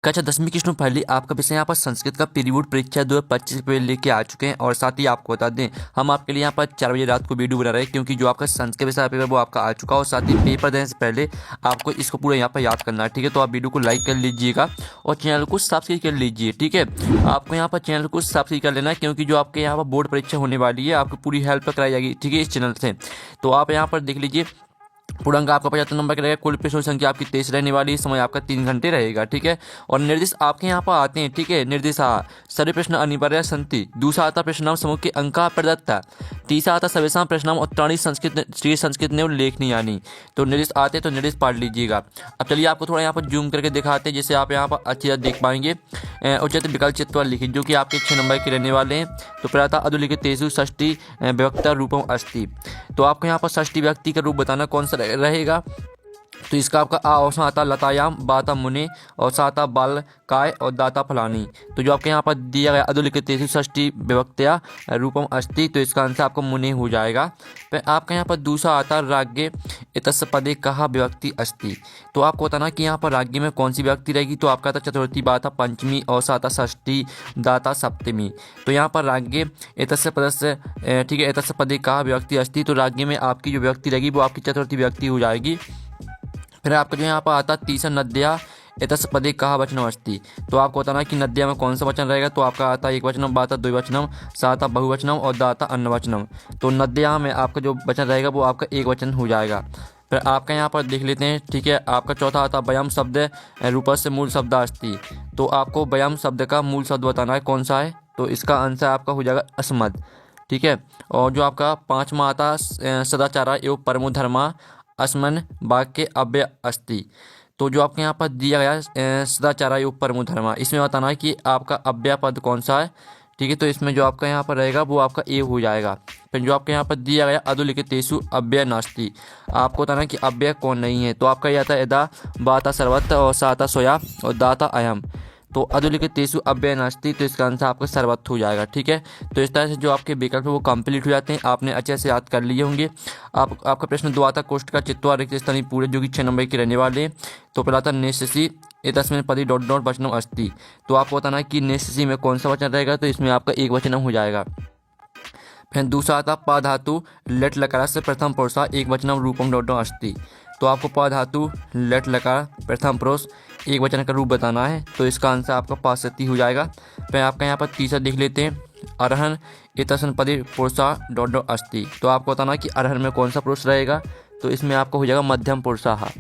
कक्षा 10वीं की स्टूडेंट पहले आपका विषय यहाँ पर संस्कृत का प्री बोर्ड परीक्षा 2025 पे लेके आ चुके हैं। और साथ ही आपको बता दें, हम आपके लिए यहाँ पर 4 बजे रात को वीडियो बना रहे हैं, क्योंकि जो आपका संस्कृत विषय पेपर वो आपका आ चुका है। और साथ ही पेपर देने से पहले आपको इसको पूरा यहाँ पर याद करना है, ठीक है। तो आप वीडियो को लाइक कर लीजिएगा और चैनल को सब्सक्राइब कर लीजिए, ठीक है। आपको यहाँ पर चैनल को सब्सक्राइब कर लेना है, क्योंकि जो आपके यहाँ पर बोर्ड परीक्षा होने वाली है आपको पूरी हेल्प कराई जाएगी, ठीक है, इस चैनल से। तो आप यहाँ पर देख लीजिए, पूर्णांक आपका 75 नंबर का रहेगा। कुल प्रश्नों की संख्या आपकी 23 रहने वाली है। समय आपका 3 घंटे रहेगा, ठीक है। और निर्देश आपके यहाँ पर आते हैं, ठीक है। निर्देश सभी प्रश्न अनिवार्य संति। दूसरा आता प्रश्नाम समूह के अंक प्रदत्त। तीसरा आता सर्वेशम प्रश्नाम उत्तराणी संस्कृत ने लेखनी यानी। तो निर्देश आते हैं, तो निर्देश पढ़ लीजिएगा। अब चलिए आपको थोड़ा यहाँ पर जूम करके दिखाते हैं, जिससे आप यहाँ पर अच्छी तरह देख पाएंगे। उचित विकल्प चित्तवा लिखित, जो कि आपके 6 नंबर के रहने वाले हैं। तो प्रातः अधुलिखित तेसु षष्ठी विभक्ता रूपम अस्ति। तो आपको यहाँ पर षष्ठी व्यक्ति का रूप बताना कौन सा रहेगा। तो इसका आपका ऑप्शन आता लतायाम बाता मुने और साता बाल काय और दाता फलानी। तो जो आपके यहाँ पर दिया गया अधुलिखित षष्ठी विभक्त्या रूपम अस्ति, तो इसका आंसर आपको मुने हो जाएगा। फिर आपका यहाँ पर दूसरा आता राज्ञ इतस्य पदे कहा विभक्ति अस्ति। तो आपको बताना कि यहाँ पर राज्ञ में कौन सी विभक्ति रहेगी। तो आपका था चतुर्थी बाता पंचमी और साता षष्ठी दाता सप्तमी। तो यहाँ पर राज्ञ इतस्य पदस्य, ठीक है, इतस्य पदे कहा विभक्ति अस्ति। तो राज्ञ में आपकी जो विभक्ति रहेगी वो आपकी चतुर्थी विभक्ति हो जाएगी। फिर आपका जो यहाँ पर आता तीसरा नद्या एतस्य पदे कहा वचनम अस्ति। तो आपको बताना कि नद्या में कौन सा वचन रहेगा। तो आपका आता एक वचनम, बाता द्विवचनम, साता बहुवचनम और दाता अन्नवचनम। तो नद्या में आपका जो वचन रहेगा वो आपका एक वचन हो जाएगा। फिर आपका यहाँ पर देख लेते हैं, ठीक है। आपका चौथा आता व्यायाम शब्द रूप से मूल शब्द अस्ति। तो आपको व्यायाम शब्द का मूल शब्द बताना है कौन सा है। तो इसका आंसर आपका हो जाएगा अस्मद, ठीक है। और जो आपका पाँचवा आता सदाचारा एवं परमो धर्मा अस्मन वाक्य अव्यय अस्ति। तो जो आपके यहाँ पर दिया गया सदाचारा योग परमो धर्मा, इसमें बताना है कि आपका अव्यय पद कौन सा है, ठीक है। तो इसमें जो आपका यहाँ पर रहेगा वो आपका ए हो जाएगा। फिर जो आपके यहाँ पर दिया गया अधुलिखित तेसु अव्यय नास्ति, आपको बताना है कि अव्यय कौन नहीं है। तो आपका यह आता यदा बाता सर्वत्र और साता सोया और दाता अयम। तो अधुलिखित तेसु अव्यय नास्ति, तो इसका आंसर आपका सर्वत्र हो जाएगा, ठीक है। तो इस तरह से जो आपके विकल्प है वो कंप्लीट हो जाते हैं। आपने अच्छे से याद कर लिए होंगे। आपका प्रश्न 2 आता कोष्ठ का चित्वा रिक्त स्थानीय पूरे, जो कि 6 नंबर के रहने वाले हैं। तो पहला था निश्चि तस्मिन पदी डॉट डॉट वचनम अस्ति। तो आपको बताना है कि निश्चि में कौन सा वचन रहेगा। तो इसमें आपका एक वचनम हो जाएगा। फिर दूसरा आता पा धातु लट लकार से प्रथम पुरुषा एक वचनम रूपम डॉट डॉट अस्ति। तो आपको पा धातु लट लकार प्रथम पुरुष एक वचन का रूप बताना है। तो इसका आंसर आपका पासती हो जाएगा। फिर आपका यहाँ पर तीसरा देख लेते हैं, अरहन इतसन पदे पुरुषा डॉट डॉट अस्ति। तो आपको बताना कि अरहन में कौन सा पुरुष रहेगा। तो इसमें आपको हो जाएगा मध्यम पुरुषाहा।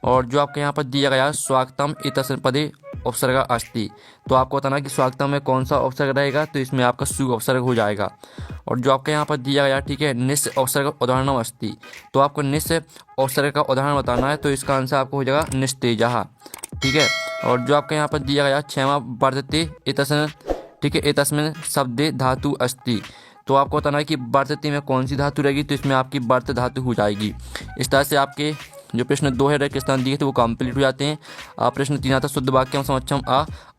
और जो आपके यहाँ पर दिया गया स्वागतम इतसन पदे उपसर्ग अस्ति। तो आपको बताना कि स्वागतम में कौन सा उपसर्ग रहेगा। तो इसमें आपका सु उपसर्ग हो जाएगा। और जो आपके यहाँ पर दिया गया, ठीक है, निश्च उपसर्ग उदाहरणम अस्ति। तो आपको निश्च उपसर्ग का उदाहरण बताना है। तो इसका आंसर आपको हो जाएगा निस्तेजः, ठीक है। और जो आपके यहाँ पर दिया गया क्षमा वर्तते इतसन, ठीक है, इतस्मिन शब्दे धातु अस्ति। तो आपको बताना है कि वर्तते में कौन सी धातु रहेगी। तो इसमें आपकी वर्त धातु हो जाएगी। इस तरह से आपके जो प्रश्न 2 है रिक्त स्थान दिए थे वो कंप्लीट हो जाते हैं। प्रश्न 3 आता शुद्ध वाक्यम समक्षम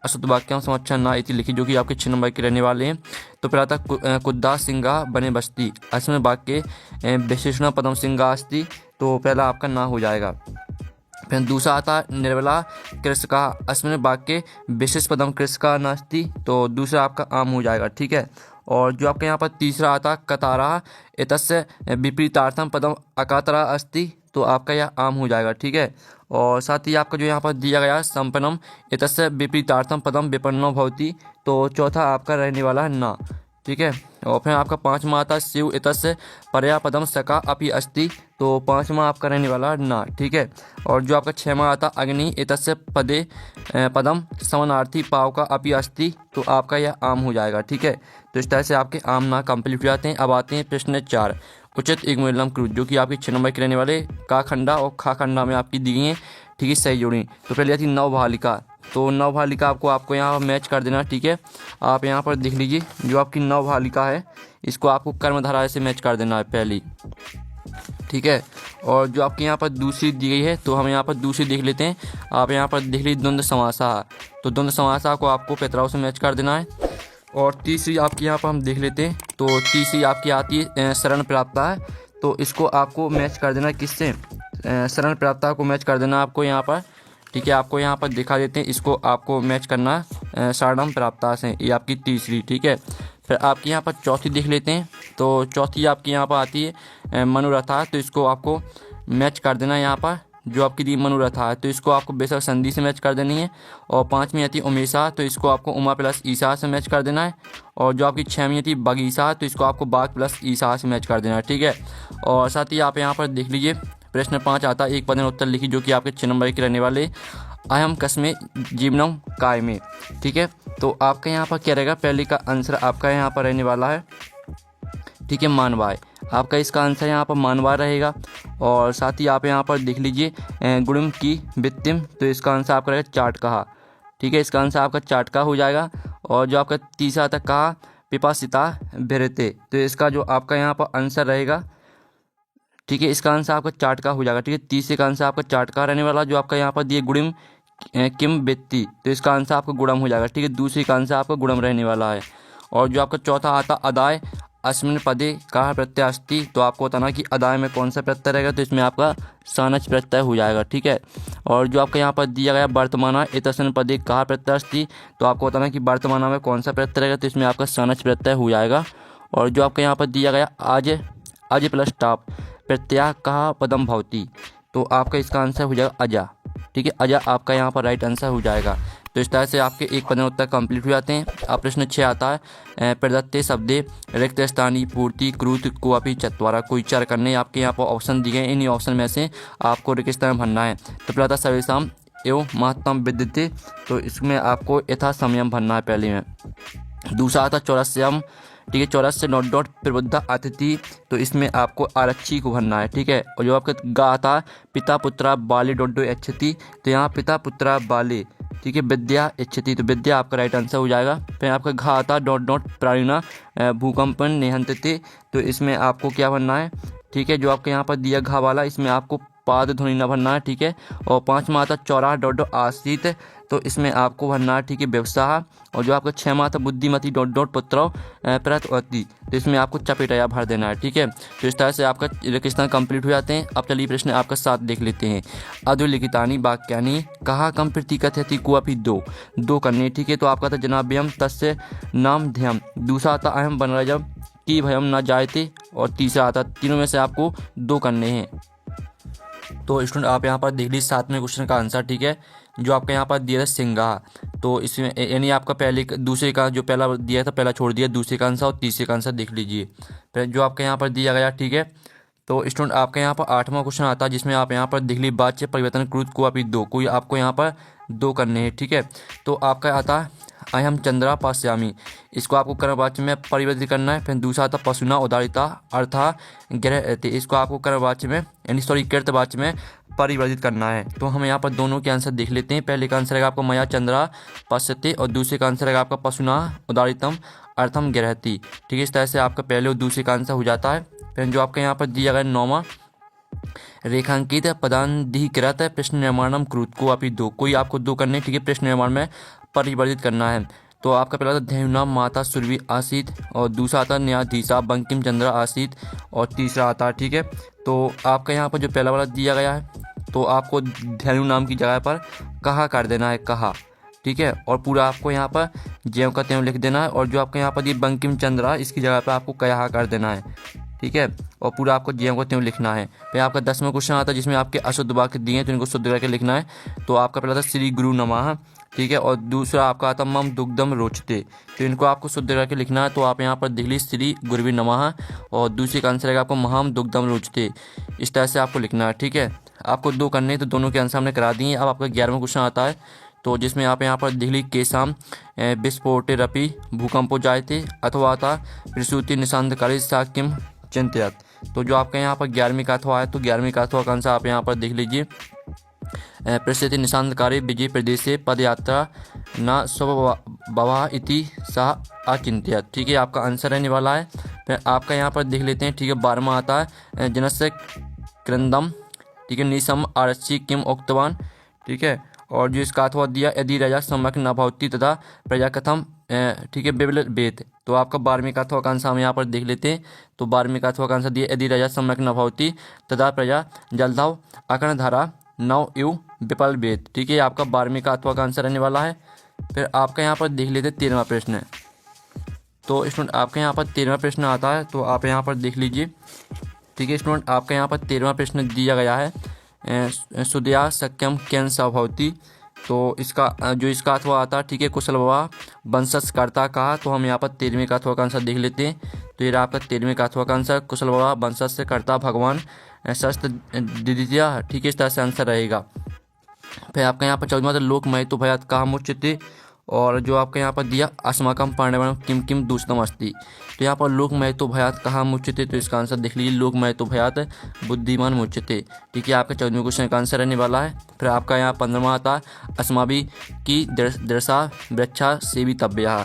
अशुद्ध वाक्यम समक्षम ना इति लिखित, जो कि आपके 6 नंबर के रहने वाले हैं। तो फिर आता कुद्दा सिंगा बने बस्ती अस्मिन वाक्य विशेषण पदम सिंगा अस्ति। तो पहला आपका ना हो जाएगा। फिर दूसरा आता निर्मला कृषका अस्मिन वाक्य विशेष पदम कृषका नास्ति। तो दूसरा आपका आम हो जाएगा, ठीक है। और जो आपके यहाँ पर तीसरा आता कतारा एतस्य विपरीतार्थम पदम अकातरा अस्ति। तो आपका यह आम हो जाएगा, ठीक है। और साथ ही आपका जो यहाँ पर दिया गया संपन्नम एतस्य विपरीतार्थम पदम विपन्नो भवति। तो चौथा आपका रहने वाला है ना, ठीक है। और फिर आपका पाँचवा आता शिव इतस्य परया पदम सका अपि अस्ति। तो पाँचवा आपका रहने वाला है ना, ठीक है। और जो आपका 6वां आता अग्नि इतस्य पदे पदम समानार्थी पाव का अपि अस्ति। तो आपका यह आम हो जाएगा, ठीक है। तो इस तरह से आपके आम ना कंप्लीट हो जाते हैं। अब आते हैं प्रश्न 4 उचित एकमूलम क्रूज, जो कि आपकी 6 नंबर के रहने वाले का खंडा और खा खंडा में आपकी दी गई है, ठीक है, सही जोड़ी। तो पहले आती नवभालिका। तो नवभालिका आपको यहाँ मैच कर देना, ठीक है। आप यहाँ पर देख लीजिए, जो आपकी नवभालिका है इसको आपको कर्मधारय से मैच कर देना है पहली, ठीक है। और जो आपके यहाँ पर दूसरी दी गई है, तो हम यहाँ पर दूसरी देख लेते हैं। आप यहाँ पर देख लीजिए द्वंद्व समासा। तो द्वंद्व समासा को आपको पैतराव से मैच कर देना है। और तीसरी आपकी यहाँ पर हम देख लेते हैं। तो तीसरी आपकी आती है शरण प्राप्ता है। तो इसको आपको मैच कर देना किससे, शरण प्राप्ता को मैच कर देना आपको यहाँ पर, ठीक है, आपको यहाँ पर दिखा देते हैं, इसको आपको मैच करना है सारणम प्राप्ता से, ये आपकी तीसरी। ठीक है, फिर आपकी यहाँ पर चौथी देख लेते हैं। तो चौथी आपकी यहाँ पर आती है मनोरथा, तो इसको आपको मैच कर देना है यहाँ पर, जो आपकी दी मनोरथा है तो इसको आपको बेशक संधि से मैच कर देनी है। और पाँचवीं आती है उमेशा, तो इसको आपको उमा प्लस ईसा से मैच कर देना है। और जो आपकी छवीं आती है बगीसा, तो इसको आपको बाग प्लस ईसा से मैच कर देना है। ठीक है, और साथ ही आप यहाँ पर देख लीजिए प्रश्न 5 आता है, एक पद में उत्तर लिखी, जो कि आपके 6 नंबर के रहने वाले अहम कस्मे जीवनम काय में। ठीक है, तो आपका यहाँ पर क्या रहेगा, पहले का आंसर आपका यहाँ पर रहने वाला है, ठीक है, मानवाय। आपका इसका आंसर यहाँ पर मानवाय रहेगा। और साथ ही आप यहाँ पर देख लीजिए गुणम की वित्तिम, तो इसका आंसर आपका रहेगा चाट कहा। ठीक है, इसका आंसर आपका चाट का हो जाएगा। और जो आपका तीसरा तक कहा पिपासिता भिरते, तो इसका जो आपका यहाँ पर आंसर रहेगा, ठीक है, इसका आंसर आपका चाट का हो जाएगा। ठीक है, तीसरे का आंसर आपका चाट का रहने वाला। जो आपका यहाँ पर दिए गुणम किम वित्ती, तो इसका आंसर आपका गुणम हो जाएगा। ठीक है, दूसरे का आंसर आपका गुणम रहने वाला है। और जो आपका चौथा आता अदाय अस्मिन पदे कहा प्रत्यय अस्ति, तो आपको बताना कि अदाय में कौन सा प्रत्यय रहेगा, तो इसमें आपका सानच प्रत्यय हो जाएगा। ठीक है, और जो आपका यहाँ पर दिया गया वर्तमाना एतस्मिन पदे कहा प्रत्यय अस्ति, तो आपको बताना कि वर्तमाना में कौन सा प्रत्यय रहेगा, तो इसमें आपका सानच प्रत्यय हो जाएगा। और जो आपका यहाँ पर दिया गया आज प्लस टाप प्रत्यय कहा पदम भवती, तो आपका इसका आंसर हो जाएगा अजा। ठीक है, अजा आपका यहाँ पर राइट आंसर हो जाएगा। तो इस तरह से आपके एक पद में उत्तर कंप्लीट हो जाते हैं। अब प्रश्न 6 आता है प्रदत्ते शब्दे रिक्त स्थानीय पूर्ति क्रूत को अपनी चतवारा, कोई चार करने आपके यहाँ पर ऑप्शन दिए गए, इन्हीं ऑप्शन में से आपको रिक्त स्थान भरना है। तो पहला था सर्वेशम एवं महत्तम विद्यते, तो इसमें आपको यथा समयम भरना है पहले में। दूसरा आता चौरस्यम, ठीक है, चौरस से नोट डॉट प्रबुद्ध अतिथि, तो इसमें आपको आरक्षी को भरना है। ठीक है, और जो आपका गा था पिता पुत्रा बाले डॉट डो इच्छति, तो यहाँ पिता पुत्रा बाले, ठीक है, विद्या इच्छति, तो विद्या आपका राइट आंसर हो जाएगा। फिर आपका घा आता डॉट डॉट प्राणिना भूकंपन निहंतते, तो इसमें आपको क्या भरना है, ठीक है, जो आपके यहाँ पर दिया घा वाला, इसमें आपको पाद ध्वनि न भरना है। ठीक है, और पाँचवा आता चौराह डॉट डॉट आश्रित, तो इसमें आपको भरना है, ठीक है, व्यवसाय। और जो आपका छठवां आता बुद्धिमती डॉट डॉट पुत्र प्रतवती, तो इसमें आपको चपेटया भर देना है। ठीक है, तो इस तरह से आपका रेगिस्तान कंप्लीट हो जाते हैं। अब चलिए प्रश्न आपका 7 देख लेते हैं। अधोलिखितानी वाक्यानि कहा कम प्रतिकथयति को अपनी दो करने। ठीक है, तो आपका था जनाभ्यम तस्य नाम ध्यम, दूसरा आता अहम बनरजम की भयम न जायते, और तीसरा आता, तीनों में से आपको 2 करने हैं। तो स्टूडेंट आप यहाँ पर देख लीजिए 7वें क्वेश्चन का आंसर। ठीक है, जो आपका यहाँ पर दिया था सिंगा, तो इसमें यानी आपका पहले दूसरे का जो पहला दिया था पहला छोड़ दिया, दूसरे का आंसर और तीसरे का आंसर देख लीजिए। फिर जो आपका यहाँ पर दिया गया, ठीक है, तो स्टूडेंट आपका यहाँ पर 8वां क्वेश्चन आता है, जिसमें आप यहाँ पर देख लीजिए वाच्य परिवर्तन क्रुत को आप 2, कोई आपको यहाँ पर 2 करने हैं। ठीक है, तो आपका आता है अहम चंद्रा पास्यामी, इसको आपको कर्मवाच्य में परिवर्तित करना है। फिर दूसरा आता पशुना उदारिता अर्था ग्रह, इसको आपको कर्मवाच्य में यानी सॉरी कृतवाच्य में परिवर्तित करना है। तो हम यहाँ पर दोनों के आंसर देख लेते हैं। पहले का आंसर है आपका मया चंद्रा पश्यते, और दूसरे का आंसर है आपका पशुना उदारितम अर्थम ग्रहति। ठीक है, इस तरह से आपका पहले और दूसरे का आंसर हो जाता है। फिर जो आपका यहाँ पर दिया गया 9वां रेखांकित पदाधिकृत प्रश्न निर्माणम क्रुत को आप 2, कोई आपको 2 करने। ठीक है, प्रश्न निर्माण में परिवर्तित करना है। तो आपका पहला था धेनुना माता सुरभि आसित, और दूसरा आता न्यायाधीशा बंकिम चंद्र आसित, और तीसरा आता, ठीक है, तो आपका यहाँ पर जो पहला वाला दिया गया है, तो आपको धेनु नाम की जगह पर कहा कर देना है, कहा। ठीक है, और पूरा आपको यहाँ पर ज्यों का त्यों लिख देना है, और जो आपका यहाँ पर ये बंकिम चंद्रा, इसकी जगह पर आपको कहा कर देना है। ठीक है, और पूरा आपको ज्यों का त्यों लिखना है। फिर आपका 10वां क्वेश्चन आता है, जिसमें आपके अशुद्ध वाक्य दिए हैं, तो इनको शुद्ध करके लिखना है। तो आपका पहला था श्री गुरु नमः, ठीक है, और दूसरा आपका आता मम दुग्धम रोचते, तो इनको आपको शुद्ध करके लिखना है। तो आप यहाँ पर देख लीजिए श्री गुरुवे नमः, और दूसरे का आंसर है आपको महम दुग्धम रोचते, इस तरह से आपको लिखना है। ठीक है, आपको 2 करने हैं, तो दोनों के आंसर हमने करा दिए। अब आपका 11वां क्वेश्चन आता है, तो जिसमें आप यहाँ पर देख लीजिए केशाम विस्फोटे रपी भूकंपो जायते, अथवा आता प्रसूति निशांतकारी सा किम चिंतित, तो जो आपका यहाँ पर 11वीं का अथवा है, तो 11वीं का अथवा का आंसर आप यहाँ पर देख लीजिए प्रसिद्धि निशांतकारी विजय प्रदेशे पदयात्रा न स्वभवा इति सह अचिंत्यत। ठीक है, आपका आंसर रहने वाला है। फिर आपका यहाँ पर देख लेते हैं। ठीक है, 12वां आता है जनस्य क्रंदम, ठीक है, निशम आरक्षी किम उक्तवान। ठीक है, और जो इसका अथवा दिया यदि राजा सम्यक न भवती तथा प्रजा कथम, ठीक है, बिबल वेद, तो आपका 12वीं का अथवा का आंसर हम यहाँ पर देख लेते हैं। तो 12वीं का अथवा का आंसर दिया यदि राजा सम्यक न भवती तथा प्रजा जलधाव अकर्ण धारा नव यु विपल वेद। ठीक है, आपका 12वीं का अथवा का आंसर रहने वाला है। फिर आपका यहाँ पर देख लेते 13वां प्रश्न। तो स्टूडेंट आपके यहाँ पर 13वां प्रश्न आता है, तो आप यहाँ पर देख लीजिए। ठीक है स्टूडेंट, आपका यहाँ पर 13वां प्रश्न दिया गया है, सुदया सक्यम कैन सभवती। तो इसका अथवा आता है, ठीक है, कुशल विवाह वंशजकर्ता कहा। तो हम यहाँ पर 13वें का अथवा का आंसर देख लेते हैं। तो ये रहा आपका 13वें का अथवा का आंसर, कुशल विवाह वंशजकर्ता भगवान शस्त्र द्वितीय। ठीक है, इस तरह से आंसर रहेगा। फिर आपका यहाँ पर 14वां लोक महतो भयात कहा मुच्यते। और जो आपका यहाँ पर दिया अस्माकम पांडवम किम किम दूषितम अस्ति। तो यहाँ पर लोक महतो भयात कहा मुच्यते, तो इसका आंसर देख लीजिए, लोक महतो भयात बुद्धिमान मुच्यते। ठीक है, आपका 14वें क्वेश्चन का आंसर रहने वाला है। फिर आपका यहाँ 15वां आता है, अस्माभि की दृशा वृक्षा सेवितव्या।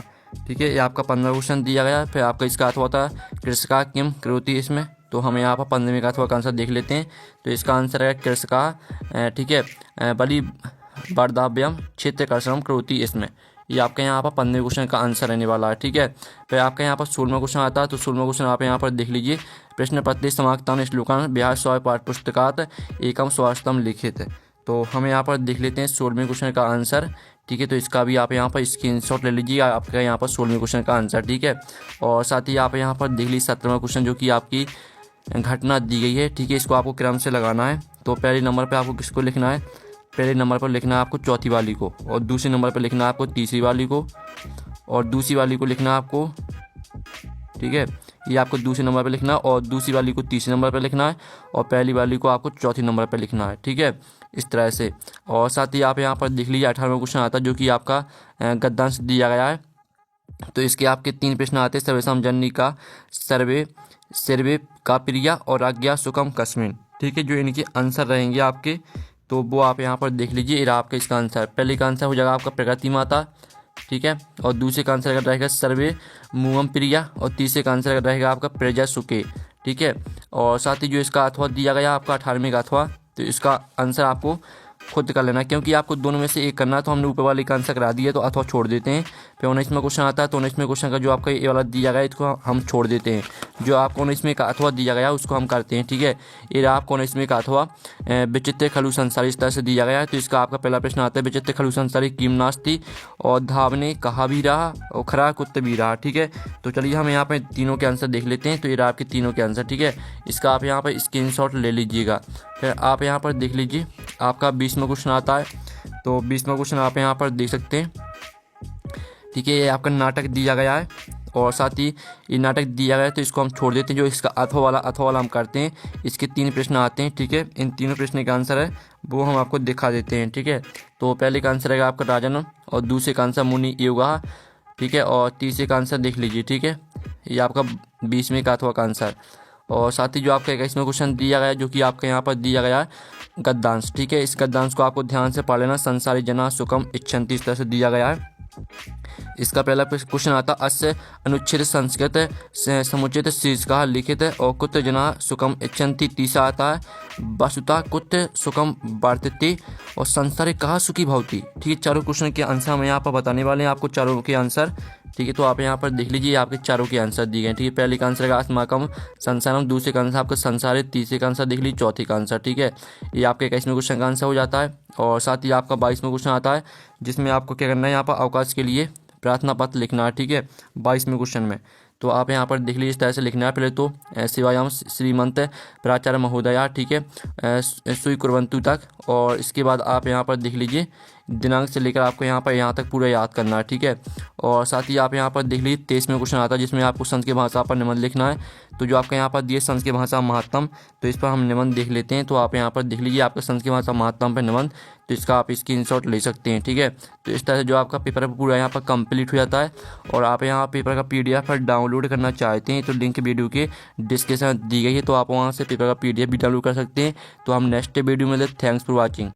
ठीक है, ये आपका 15वां क्वेश्चन दिया गया। फिर आपका इसका अथवा होता है कृषका किम करोति इसमें। तो हम यहाँ पर 15वें का अथवा का आंसर देख लेते हैं। तो इसका आंसर है कृषका, ठीक है, बलि वर्धाव्यम क्षेत्र कर्षण करोति इसमें। ये आपके यहाँ पर 15वें क्वेश्चन का आंसर रहने वाला है। ठीक है, फिर आपके यहाँ पर 16वां क्वेश्चन आता है। तो 16वां क्वेश्चन आप यहाँ पर देख लीजिए, प्रश्न पत्र समाप्तान श्लोकान बिहार स्वास्थ्य पाठ्य पुस्तकात एकम स्वास्थ्यम लिखित। तो हम यहाँ पर देख लेते हैं 16वें क्वेश्चन का आंसर। ठीक है, तो इसका भी आप यहाँ पर स्क्रीनशॉट ले लीजिए, आपका यहाँ पर 16वें क्वेश्चन का आंसर। ठीक है, और साथ ही आप यहाँ पर देख लीजिए 17वां क्वेश्चन, जो कि आपकी घटना दी गई है। ठीक है, इसको आपको क्रम से लगाना है। तो पहले नंबर पर आपको किसको लिखना है, पहले नंबर पर लिखना है आपको चौथी वाली को, और दूसरे नंबर पर लिखना है आपको तीसरी वाली को, और दूसरी वाली को लिखना है आपको। ठीक है, ये आपको दूसरे नंबर पर लिखना है, और दूसरी वाली को तीसरे नंबर पर लिखना है, और पहली वाली को आपको चौथी नंबर पर लिखना है। ठीक है, इस तरह से। और साथ ही आप यहाँ पर देख लीजिए 18वां क्वेश्चन आता है, जो कि आपका गद्यांश दिया गया है। तो इसके आपके 3 प्रश्न आते हैं, सर्वेशम जननी का सर्वे का प्रिया और आज्ञा सुखम कस्मिन। ठीक है, जो इनके आंसर रहेंगे आपके, तो वो आप यहाँ पर देख लीजिए। ये आपका इसका आंसर, पहले का आंसर हो जाएगा आपका प्रकृति माता। ठीक है, और दूसरे का आंसर अगर रहेगा सर्वे मुवम प्रिया, और तीसरे का आंसर अगर रहेगा आपका प्रजा सुके। ठीक है, और साथ ही जो इसका अथवा दिया गया आपका 18वें का अथवा, तो इसका आंसर आपको खुद कर लेना, क्योंकि आपको दोनों में से एक करना है। तो हमने ऊपर वाले का आंसर करा दिया, तो अथवा छोड़ देते हैं। फिर 19वां क्वेश्चन आता है। तो 19वें क्वेश्चन का जो आपका ये वाला दिया गया है, इसको हम छोड़ देते हैं। जो आपको 19वें का अथवा दिया गया उसको हम करते हैं। ठीक है, ये आपको 19वें का अथवा विचित्र खलु संसारी इस तरह से दिया गया है। तो इसका आपका पहला प्रश्न आता है, विचित्र खलु संसारी किम नास्ति, और धावने कहा भी रहा, और खरा कुत्त भी रहा। ठीक है, तो चलिए हम यहाँ पे तीनों के आंसर देख लेते हैं। तो ये रहा आपके तीनों के आंसर। ठीक है, इसका आप यहाँ पर स्क्रीनशॉट ले लीजिएगा। फिर आप यहाँ पर देख लीजिए, आपका 20वां क्वेश्चन आता है। तो 20वां क्वेश्चन आप यहाँ पर देख सकते हैं। ठीक है, ये आपका नाटक दिया गया है, और साथ ही ये नाटक दिया गया है, तो इसको हम छोड़ देते हैं। जो इसका अथवा वाला हम करते हैं। इसके 3 प्रश्न आते हैं। ठीक है, इन तीनों प्रश्न का आंसर है वो हम आपको दिखा देते हैं। ठीक है, तो पहले का आंसर रहेगा आपका राजन, और दूसरे का आंसर मुनि योगा। ठीक है, और तीसरे का आंसर देख लीजिए। ठीक है, ये आपका 20वें का अथवा का आंसर। और साथ ही जो आपका 21वां क्वेश्चन दिया गया है, जो कि आपके यहाँ पर दिया गया है गद्यांश। ठीक है, इस गद्यांश को आपको ध्यान से पढ़ लेना, संसारी जना सुखम इच्छन्ति, इस तरह से दिया गया है। इसका पहला क्वेश्चन आता है, अस्य अनुच्छेद संस्कृत समुचित शीर्षक लिखित और कुत्र जना सुखम इच्छन्ति। तीसरा आता है, वसुता कुत्र सुखम वर्तते, और संसारे कहा सुखी भवती। ठीक है, चारों क्वेश्चन के आंसर हम यहाँ पर बताने वाले हैं आपको, चारों के आंसर। ठीक है, तो आप यहाँ पर देख लीजिए, आपके चारों के आंसर दिए गए। ठीक है, पहले का आंसर है अस्माकम संसारम, दूसरे का आंसर आपका संसारित, तीसरे का आंसर देख लीजिए, चौथे का आंसर। ठीक है, ये आपके 21वें क्वेश्चन का आंसर हो जाता है। और साथ ही आपका 22वां क्वेश्चन आता है, जिसमें आपको क्या करना है, यहाँ पर अवकाश के लिए प्रार्थना पत्र लिखना है। ठीक है, 22वें क्वेश्चन में। तो आप यहाँ पर देख लीजिए, इस तरह से लिखना है। पहले तो शिवायाम श्रीमंत प्राचार्य महोदया। ठीक है, सुई कुरवंतु तक, और इसके बाद आप यहाँ पर देख लीजिए दिनांक से लेकर आपको यहाँ तक पूरा याद करना है। ठीक है, और साथ ही आप यहाँ पर देख लीजिए 23वें क्वेश्चन आता है, जिसमें आपको संस्कृत भाषा पर निबंध लिखना है। तो जो आपका यहाँ पर दिए संस्कृत भाषा महत्तम, तो इस पर हम निबंध देख लेते हैं। तो आप यहाँ पर देख लीजिए आपका संस्कृत भाषा महत्तम पर निबंध, तो इसका आप स्क्रीनशॉट ले सकते हैं। ठीक है, तो इस तरह से जो आपका पेपर पूरा यहाँ पर कंप्लीट हो जाता है। और आप यहाँ पेपर का PDF पर डाउनलोड करना चाहते हैं, तो लिंक वीडियो के डिस्क्रिप्शन दी गई है, तो आप वहाँ से पेपर का PDF भी डाउनलोड कर सकते हैं। तो हम नेक्स्ट वीडियो में थैंक्स फॉर वॉचिंग।